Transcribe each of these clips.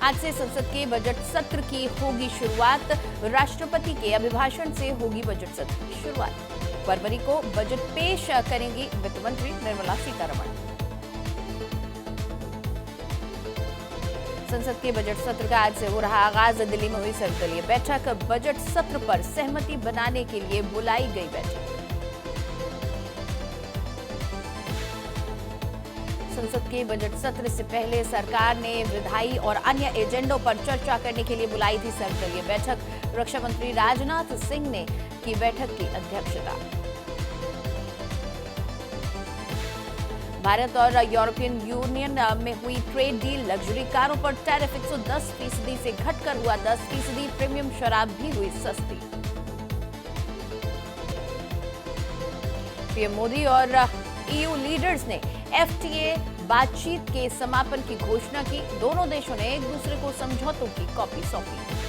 आज से संसद के बजट सत्र की होगी शुरुआत। राष्ट्रपति के अभिभाषण से होगी बजट सत्र की शुरुआत। फरवरी को बजट पेश करेंगी वित्त मंत्री निर्मला सीतारमण। संसद के बजट सत्र का आज से हो रहा आगाज। दिल्ली में हुई सर्वदलीय बैठक। बजट सत्र पर सहमति बनाने के लिए बुलाई गई बैठक। संसद के बजट सत्र से पहले सरकार ने विधायी और अन्य एजेंडों पर चर्चा करने के लिए बुलाई थी सर्वदलीय बैठक। रक्षा मंत्री राजनाथ सिंह ने की बैठक की अध्यक्षता। भारत और यूरोपियन यूनियन में हुई ट्रेड डील। लग्जरी कारों पर टैरिफ 110% से घटकर हुआ 10%। प्रीमियम शराब भी हुई सस्ती। पीएम मोदी और ईयू लीडर्स ने एफटीए बातचीत के समापन की घोषणा की। दोनों देशों ने एक दूसरे को समझौतों की कॉपी सौंपी।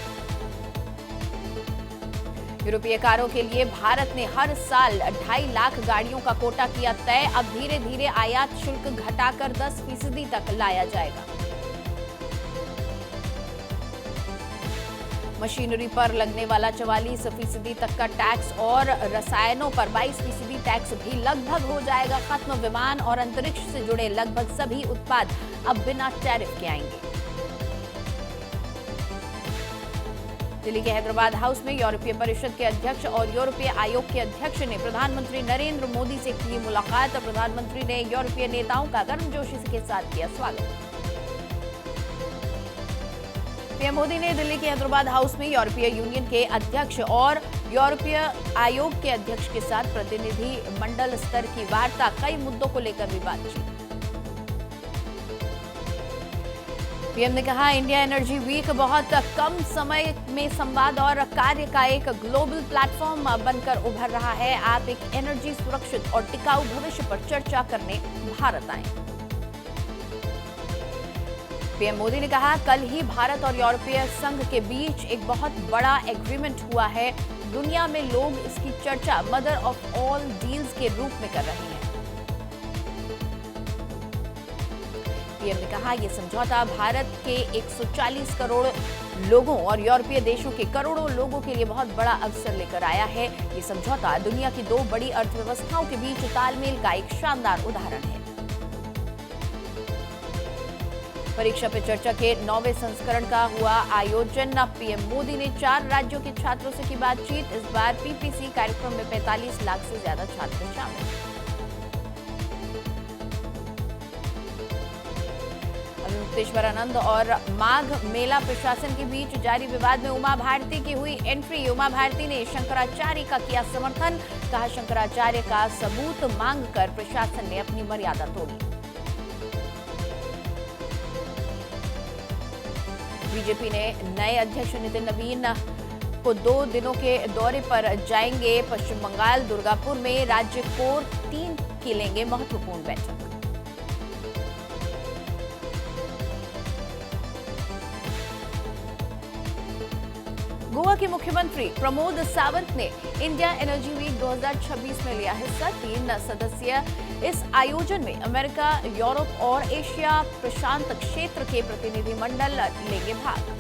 यूरोपीय कारों के लिए भारत ने हर साल 2.5 लाख गाड़ियों का कोटा किया तय। अब धीरे धीरे आयात शुल्क घटाकर 10% तक लाया जाएगा। मशीनरी पर लगने वाला 44% तक का टैक्स और रसायनों पर 22% टैक्स भी लगभग हो जाएगा खत्म। विमान और अंतरिक्ष से जुड़े लगभग सभी उत्पाद अब बिना टैरिफ के आएंगे। दिल्ली के हैदराबाद हाउस में यूरोपीय परिषद के अध्यक्ष और यूरोपीय आयोग के अध्यक्ष ने प्रधानमंत्री नरेंद्र मोदी से की मुलाकात। प्रधानमंत्री ने यूरोपीय नेताओं का गर्मजोशी के साथ किया स्वागत। पीएम मोदी ने दिल्ली के हैदराबाद हाउस में यूरोपीय यूनियन के अध्यक्ष और यूरोपीय आयोग के अध्यक्ष के साथ प्रतिनिधि मंडल स्तर की वार्ता। कई मुद्दों को लेकर भी बातचीत। पीएम ने कहा, इंडिया एनर्जी वीक बहुत कम समय में संवाद और कार्य का एक ग्लोबल प्लेटफॉर्म बनकर उभर रहा है। आप एक एनर्जी सुरक्षित और टिकाऊ भविष्य पर चर्चा करने भारत आए। पीएम मोदी ने कहा, कल ही भारत और यूरोपीय संघ के बीच एक बहुत बड़ा एग्रीमेंट हुआ है। दुनिया में लोग इसकी चर्चा मदर ऑफ ऑल डील्स के रूप में कर रहे हैं। पीएम ने कहा, यह समझौता भारत के 140 करोड़ लोगों और यूरोपीय देशों के करोड़ों लोगों के लिए बहुत बड़ा अवसर लेकर आया है। यह समझौता दुनिया की 2 बड़ी अर्थव्यवस्थाओं के बीच तालमेल का एक शानदार उदाहरण है। परीक्षा पे चर्चा के 9वें संस्करण का हुआ आयोजन। पीएम मोदी ने 4 राज्यों के छात्रों से की बातचीत। इस बार पीपीसी कार्यक्रम में 45 लाख से ज्यादा छात्र शामिल। मुक्तेश्वर आनंद और माघ मेला प्रशासन के बीच जारी विवाद में उमा भारती की हुई एंट्री। उमा भारती ने शंकराचार्य का किया समर्थन। कहा, शंकराचार्य का सबूत मांगकर प्रशासन ने अपनी मर्यादा तोड़ी। बीजेपी ने नए अध्यक्ष नितिन नवीन को 2 दिनों के दौरे पर जाएंगे। पश्चिम बंगाल दुर्गापुर में राज्य कोर 3 की लेंगे महत्वपूर्ण बैठक। गोवा के मुख्यमंत्री प्रमोद सावंत ने इंडिया एनर्जी वीक 2026 में लिया हिस्सा। 3 सदस्यीय इस आयोजन में अमेरिका, यूरोप और एशिया प्रशांत क्षेत्र के प्रतिनिधिमंडल लेंगे भाग।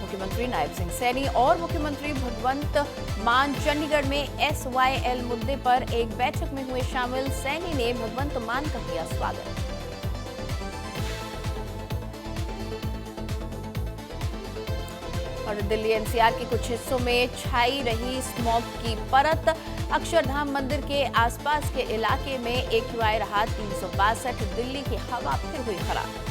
मुख्यमंत्री नायब सिंह सैनी और मुख्यमंत्री भगवंत मान चंडीगढ़ में SYL मुद्दे पर एक बैठक में हुए शामिल। सैनी ने भगवंत मान का किया स्वागत। और दिल्ली NCR के कुछ हिस्सों में छाई रही स्मॉग की परत। अक्षरधाम मंदिर के आसपास के इलाके में AQI रहा 362। दिल्ली की हवा फिर हुई खराब।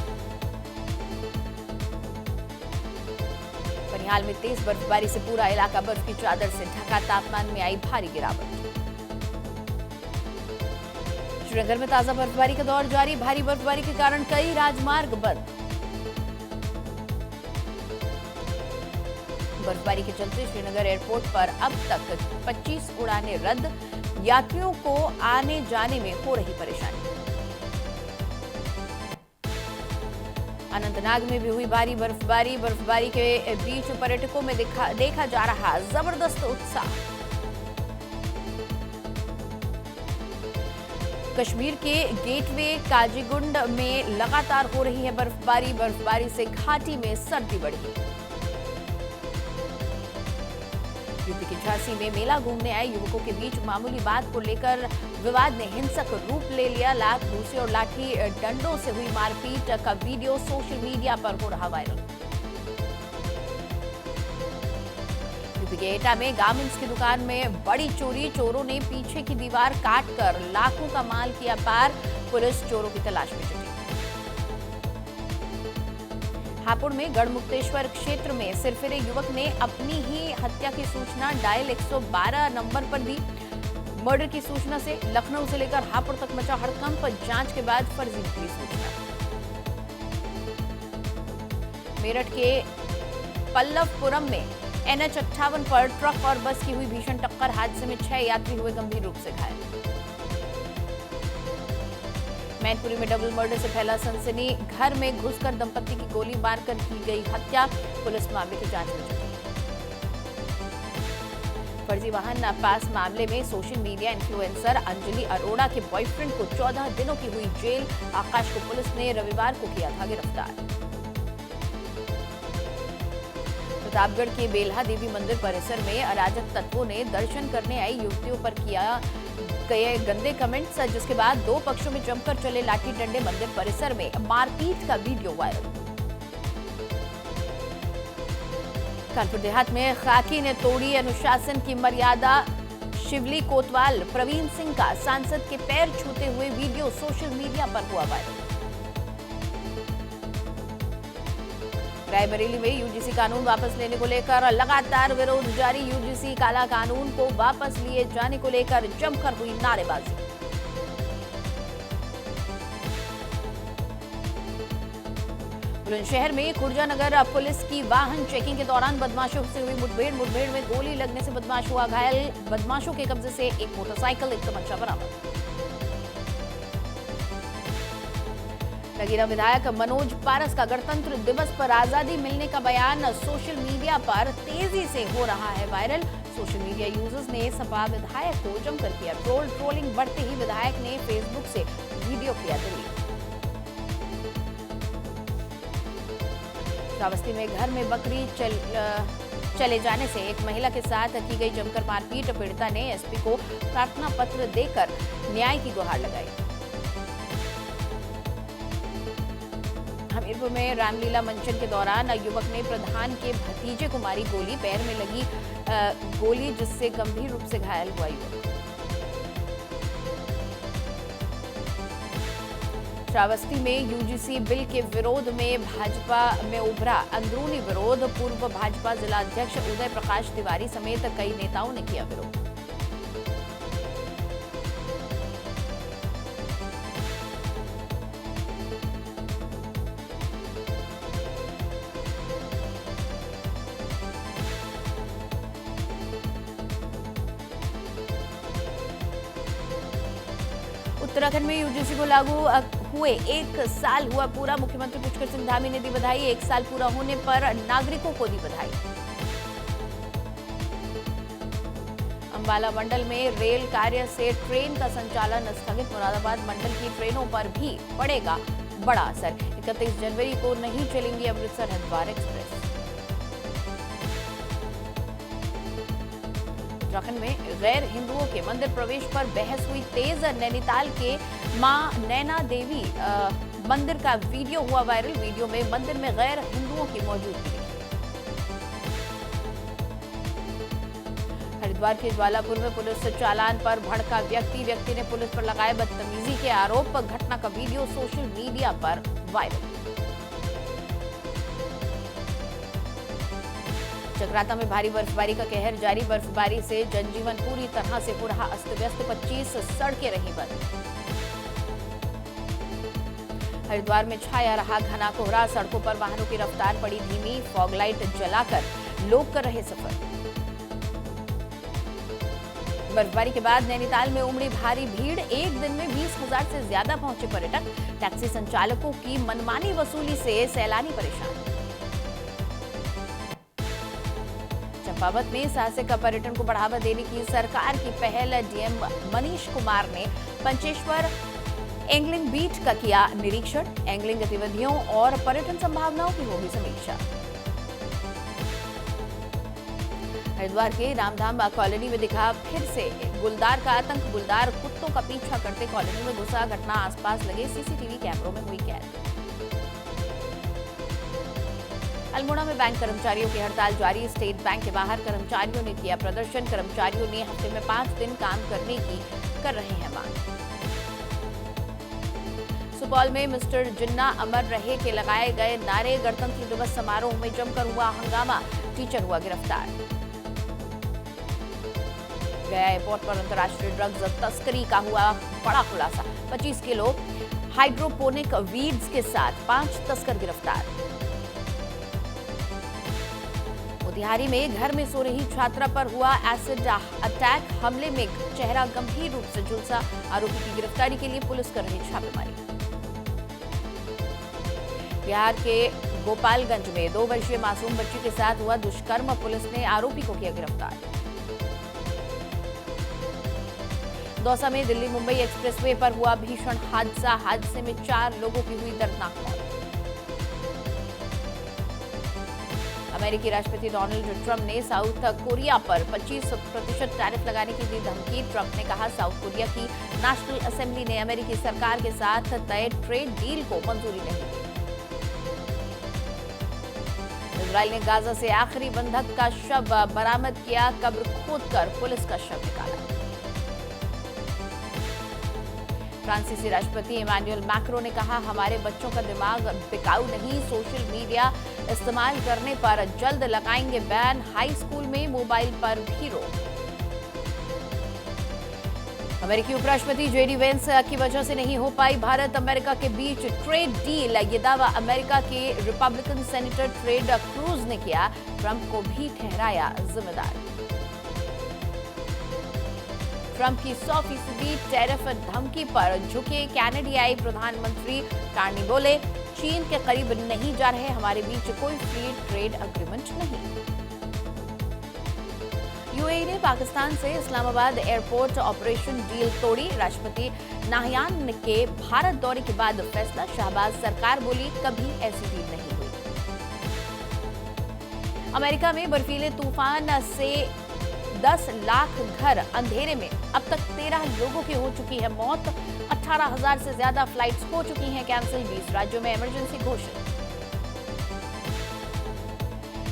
बनिहाल में तेज बर्फबारी से पूरा इलाका बर्फ की चादर से ढका। तापमान में आई भारी गिरावट। श्रीनगर में ताजा बर्फबारी का दौर जारी। भारी बर्फबारी के कारण कई राजमार्ग बंद। बर्फबारी के चलते श्रीनगर एयरपोर्ट पर अब तक 25 उड़ानें रद्द। यात्रियों को आने जाने में हो रही परेशानी। अनंतनाग में भी हुई भारी बर्फबारी। बर्फबारी के बीच पर्यटकों में देखा जा रहा जबरदस्त उत्साह। कश्मीर के गेटवे काजीगुंड में लगातार हो रही है बर्फबारी से घाटी में सर्दी बढ़ी। यूपी के झांसी में मेला घूमने आए युवकों के बीच मामूली बात को लेकर विवाद ने हिंसक रूप ले लिया। लात घूंसे और लाठी डंडों से हुई मारपीट का वीडियो सोशल मीडिया पर हो रहा वायरल। यूपी के एटा में गारमेंट्स की दुकान में बड़ी चोरी, चोरों ने पीछे की दीवार काटकर लाखों का माल किया पार। पुलिस चोरों की तलाश में जुटी। हापुड़ में गढ़मुक्तेश्वर क्षेत्र में सिरफिरे युवक ने अपनी ही हत्या की सूचना डायल 112 नंबर पर दी। मर्डर की सूचना से लखनऊ से लेकर हापुड़ तक मचा हड़कंप। जांच के बाद फर्जी निकली सूचना। मेरठ के पल्लवपुरम में NH58 पर ट्रक और बस की हुई भीषण टक्कर। हादसे में 6 यात्री हुए गंभीर रूप से घायल। मैनपुरी में डबल मर्डर से फैला सनसनी। घर में घुसकर दंपति की गोली मारकर की गई हत्या। पुलिस मामले की जांच में जुटी। फर्जी वाहन पास मामले में social media influencer Anjali Arora के बॉयफ्रेंड को 14 दिनों की हुई जेल। आकाश को पुलिस ने रविवार को किया था गिरफ्तार। प्रतापगढ़ के बेल्हा देवी मंदिर परिसर में अराजक तत्वों ने दर्शन करने आई युवतियों पर किया गए गंदे कमेंट्स, जिसके बाद 2 पक्षों में जमकर चले लाठी डंडे। मंदिर परिसर में मारपीट का वीडियो वायरल। कानपुर देहात में खाकी ने तोड़ी अनुशासन की मर्यादा। शिवली कोतवाल प्रवीण सिंह का सांसद के पैर छूते हुए वीडियो सोशल मीडिया पर हुआ वायरल। रायबरेली में यूजीसी कानून वापस लेने को लेकर लगातार विरोध जारी। यूजीसी काला कानून को वापस लिए जाने को लेकर जमकर हुई नारेबाजी। बुलंदशहर में खुर्जानगर पुलिस की वाहन चेकिंग के दौरान बदमाशों से हुई मुठभेड़ में गोली लगने से बदमाश हुआ घायल। बदमाशों के कब्जे से एक मोटरसाइकिल, एक तमंचा बरामद। नगीना विधायक मनोज पारस का गणतंत्र दिवस पर आजादी मिलने का बयान सोशल मीडिया पर तेजी से हो रहा है वायरल। सोशल मीडिया यूजर्स ने सपा विधायक को जमकर किया ट्रोलिंग बढ़ते ही विधायक ने फेसबुक से वीडियो किया डिलीट। श्रावस्ती में घर में बकरी चले जाने से एक महिला के साथ की गई जमकर मारपीट। पीड़िता ने एसपी को प्रार्थना पत्र देकर न्याय की गुहार लगाई। हमीरपुर में रामलीला मंचन के दौरान युवक ने प्रधान के भतीजे को मारी गोली। पैर में लगी गोली जिससे गंभीर रूप से घायल हुआ युवक। श्रावस्ती में यूजीसी बिल के विरोध में भाजपा में उभरा अंदरूनी विरोध। पूर्व भाजपा जिला अध्यक्ष उदय प्रकाश तिवारी समेत कई नेताओं ने किया विरोध। उत्तराखंड में यूजीसी को लागू हुए 1 साल हुआ पूरा। मुख्यमंत्री पुष्कर सिंह धामी ने दी बधाई। 1 साल पूरा होने पर नागरिकों को दी बधाई। अंबाला मंडल में रेल कार्य से ट्रेन का संचालन स्थगित। मुरादाबाद मंडल की ट्रेनों पर भी पड़ेगा बड़ा असर। 31 जनवरी को नहीं चलेंगी अमृतसर हरिद्वार एक्सप्रेस। उत्तराखंड में गैर हिंदुओं के मंदिर प्रवेश पर बहस हुई तेज। नैनीताल के मां नैना देवी मंदिर का वीडियो हुआ वायरल। वीडियो में मंदिर में गैर हिंदुओं की मौजूदगी दिखी। हरिद्वार के ज्वालापुर में पुलिस चालान पर भड़का व्यक्ति ने पुलिस पर लगाए बदतमीजी के आरोप। घटना का वीडियो सोशल मीडिया पर वायरल। चक्राता में भारी बर्फबारी का कहर जारी। बर्फबारी से जनजीवन पूरी तरह से हो रहा अस्त व्यस्त। 25 सड़कें रही बंद। हरिद्वार में छाया रहा घना कोहरा। सड़कों पर वाहनों की रफ्तार पड़ी धीमी। फॉग लाइट जलाकर लोग कर रहे सफर। बर्फबारी के बाद नैनीताल में उमड़ी भारी भीड़। एक दिन में 20,000 से ज्यादा पहुंचे पर्यटक। टैक्सी संचालकों की मनमानी वसूली से सैलानी परेशान। चंपावत में साहसिक पर्यटन को बढ़ावा देने की सरकार की पहल। डीएम मनीष कुमार ने पंचेश्वर एंगलिंग बीच का किया निरीक्षण। एंगलिंग गतिविधियों और पर्यटन संभावनाओं की होगी समीक्षा। हरिद्वार के रामधाम कॉलोनी में दिखा फिर से गुलदार का आतंक। गुलदार कुत्तों का पीछा करते कॉलोनी में घुसा। घटना आसपास लगे सीसीटीवी कैमरों में हुई कैद। अल्मोड़ा में बैंक कर्मचारियों की हड़ताल जारी। स्टेट बैंक के बाहर कर्मचारियों ने किया प्रदर्शन। कर्मचारियों ने हफ्ते में 5 दिन काम करने की कर रहे हैं मांग। सुपौल में मिस्टर जिन्ना अमर रहे के लगाए गए नारे। गणतंत्र दिवस समारोह में जमकर हुआ हंगामा। टीचर हुआ गिरफ्तार। गया एयरपोर्ट पर अंतर्राष्ट्रीय ड्रग्स तस्करी का हुआ बड़ा खुलासा। 25 किलो हाइड्रोपोनिक वीड्स के साथ 5 तस्कर गिरफ्तार। मोतिहारी में घर में सो रही छात्रा पर हुआ एसिड अटैक। हमले में चेहरा गंभीर रूप से झुलसा। आरोपी की गिरफ्तारी के लिए पुलिस कर रही छापेमारी। बिहार के गोपालगंज में 2 वर्षीय मासूम बच्ची के साथ हुआ दुष्कर्म। पुलिस ने आरोपी को किया गिरफ्तार। दौसा में दिल्ली मुंबई एक्सप्रेसवे पर हुआ भीषण हादसा। हादसे में 4 लोगों की हुई दर्दनाक मौत। अमेरिकी राष्ट्रपति डोनाल्ड ट्रंप ने साउथ कोरिया पर 25% टैरिफ लगाने की दी धमकी। ट्रंप ने कहा साउथ कोरिया की नेशनल असेंबली ने अमेरिकी सरकार के साथ तय ट्रेड डील को मंजूरी नहीं दी। इजराइल ने गाजा से आखिरी बंधक का शव बरामद किया। कब्र खोदकर पुलिस का शव निकाला। फ्रांसीसी राष्ट्रपति इमानुएल मैक्रो ने कहा हमारे बच्चों का दिमाग बिकाऊ नहीं। सोशल मीडिया इस्तेमाल करने पर जल्द लगाएंगे बैन। हाई स्कूल में मोबाइल पर भी रोक। अमेरिकी उपराष्ट्रपति जेडी वेंस की वजह से नहीं हो पाई भारत अमेरिका के बीच ट्रेड डील। ये दावा अमेरिका के रिपब्लिकन सेनेटर टेड क्रूज ने किया। ट्रंप को भी ठहराया जिम्मेदार। ट्रंप की 100% टैरिफ धमकी पर झुके कनाडाई प्रधानमंत्री कार्नी बोले चीन के करीब नहीं जा रहे। हमारे बीच कोई फ्री ट्रेड एग्रीमेंट नहीं। यूएई ने पाकिस्तान से इस्लामाबाद एयरपोर्ट ऑपरेशन डील तोड़ी। राष्ट्रपति नाहयान के भारत दौरे के बाद फैसला। शहबाज सरकार बोली कभी ऐसी डील नहीं हुई। अमेरिका में बर्फीले तूफान से 10 लाख घर अंधेरे में। अब तक 13 लोगों की हो चुकी है मौत। 18,000 से ज्यादा फ्लाइट्स हो चुकी हैं कैंसिल। 20 राज्यों में इमरजेंसी घोषित।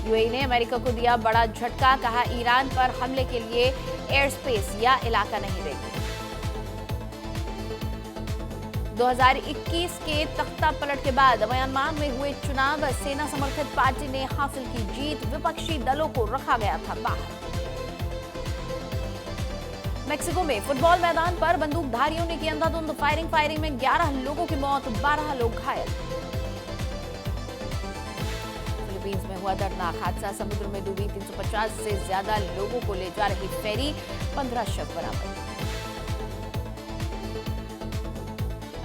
यूएई ने अमेरिका को दिया बड़ा झटका। कहा ईरान पर हमले के लिए एयर स्पेस या इलाका नहीं देंगे। 2021 के तख्ता पलट के बाद म्यांमार में हुए चुनाव। सेना समर्थित पार्टी ने हासिल की जीत। विपक्षी दलों को रखा गया था बाहर। मेक्सिको में फुटबॉल मैदान पर बंदूकधारियों ने की अंधाधुंध फायरिंग में 11 लोगों की मौत, 12 लोग घायल। फिलीपींस में हुआ दर्दनाक हादसा। समुद्र में डूबी 350 से ज्यादा लोगों को ले जा रही फेरी। 15 शव बरामद।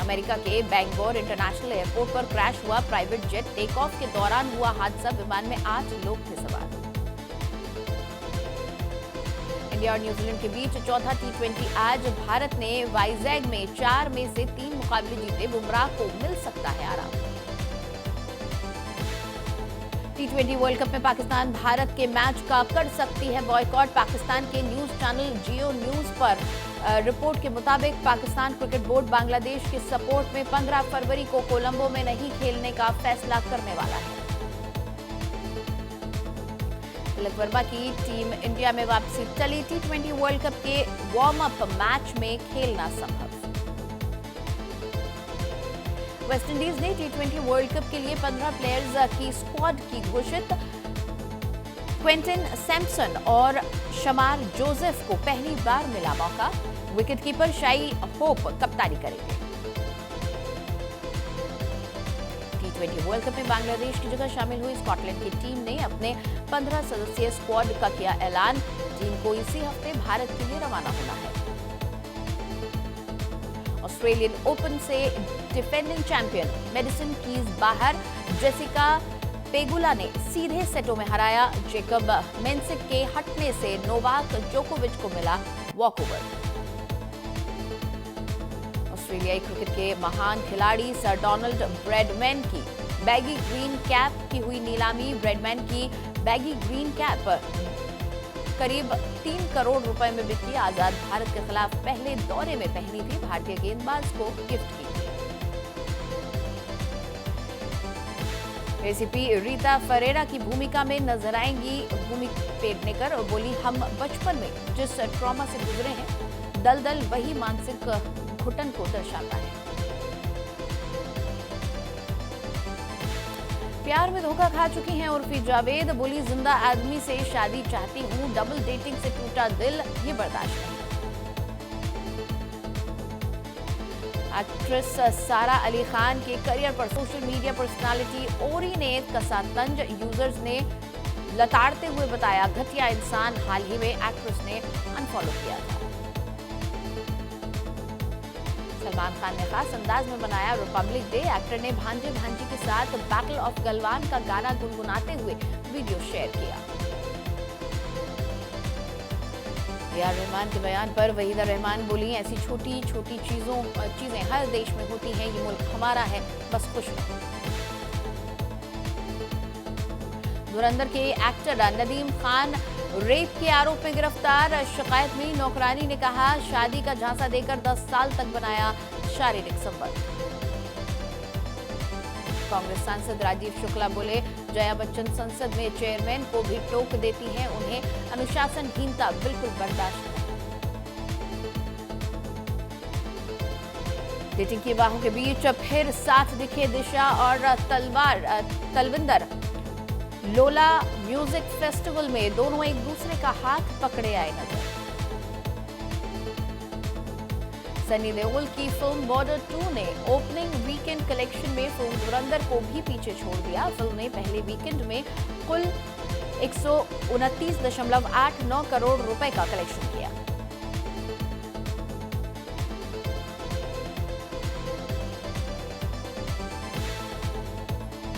अमेरिका के बैंगलोर इंटरनेशनल एयरपोर्ट पर क्रैश हुआ प्राइवेट जेट। टेक ऑफ के दौरान हुआ हादसा। विमान में 8 लोग थे सवार। इंडिया और न्यूजीलैंड के बीच चौथा T20 आज। भारत ने वाइजैग में 4 में से 3 मुकाबले जीते। बुमराह को मिल सकता है आराम। T20 वर्ल्ड कप में पाकिस्तान भारत के मैच का कर सकती है बॉयकॉट। पाकिस्तान के न्यूज चैनल जियो न्यूज पर रिपोर्ट के मुताबिक पाकिस्तान क्रिकेट बोर्ड बांग्लादेश के सपोर्ट में 15 फरवरी को कोलंबो में नहीं खेलने का फैसला करने वाला है। तिलक वर्मा की टीम इंडिया में वापसी टली। T20 वर्ल्ड कप के वार्म अप मैच में खेलना संभव। वेस्टइंडीज ने T20 वर्ल्ड कप के लिए 15 प्लेयर्स की स्क्वाड की घोषित। क्विंटन सैम्पसन और शमार जोसेफ को पहली बार मिला मौका। विकेटकीपर शाई होप कप्तानी करेंगे। T20 वर्ल्ड कप में बांग्लादेश की जगह शामिल हुई स्कॉटलैंड की टीम ने अपने 15 सदस्यीय स्क्वाड का किया ऐलान। टीम को इसी हफ्ते भारत के लिए रवाना होना है। ऑस्ट्रेलियन ओपन से डिफेंडिंग चैंपियन मेडिसन कीज बाहर। जेसिका पेगुला ने सीधे सेटों में हराया। जेकब मेंसिक के हटने से नोवाक जोकोविच को मिला वॉकओवर। ऑस्ट्रेलियाई क्रिकेट के महान खिलाड़ी सर डोनाल्ड ब्रैडमैन की बैगी ग्रीन कैप की हुई नीलामी। ब्रैडमैन की बैगी ग्रीन कैप करीब 3 करोड़ रुपए में बिकी। आजाद भारत के खिलाफ पहले दौरे में पहनी थी। भारतीय गेंदबाज को गिफ्ट की। एसीपी रीता फरेरा की भूमिका में नजर आएंगी भूमि पेडनेकर और बोली, हम बचपन में जिस ट्रॉमा से गुजरे हैं, दलदल वही मानसिक घुटन को दर्शाता है। प्यार में धोखा खा चुकी हैं उर्फी जावेद। बोली, जिंदा आदमी से शादी चाहती हूं, डबल डेटिंग से टूटा दिल ये बर्दाश्त नहीं। एक्ट्रेस सारा अली खान के करियर पर सोशल मीडिया पर्सनालिटी ओरी ने कसा तंज। यूजर्स ने लताड़ते हुए बताया, घटिया इंसान। हाल ही में एक्ट्रेस ने अनफॉलो किया था। सलमान खान ने खास अंदाज में बनाया रिपब्लिक डे। एक्टर ने भांजे भांजी के साथ बैटल ऑफ गलवान का गाना गुनगुनाते हुए वीडियो शेयर किया। ए.आर. रहमान के बयान पर वहीदा रहमान बोली, ऐसी छोटी छोटी चीजें हर देश में होती हैं। ये मुल्क हमारा है, बस खुश रहो। धुरंधर के एक्टर नदीम खान रेप के आरोप में गिरफ्तार। शिकायत में नौकरानी ने कहा, शादी का झांसा देकर 10 साल तक बनाया शारीरिक संबंध। कांग्रेस सांसद राजीव शुक्ला बोले, जया बच्चन संसद में चेयरमैन को भी टोक देती हैं। उन्हें अनुशासनहीनता बिल्कुल बर्दाश्त नहीं। डेटिंग की बाहों के बीच फिर साथ दिखे दिशा और तलविंदर। लोला म्यूजिक फेस्टिवल में दोनों एक दूसरे का हाथ पकड़े आए नजर। सनी देओल की फिल्म बॉर्डर 2 ने ओपनिंग वीकेंड कलेक्शन में फिल्म धुरंधर को भी पीछे छोड़ दिया। फिल्म ने पहले वीकेंड में कुल 129.89 करोड़ रुपए का कलेक्शन किया।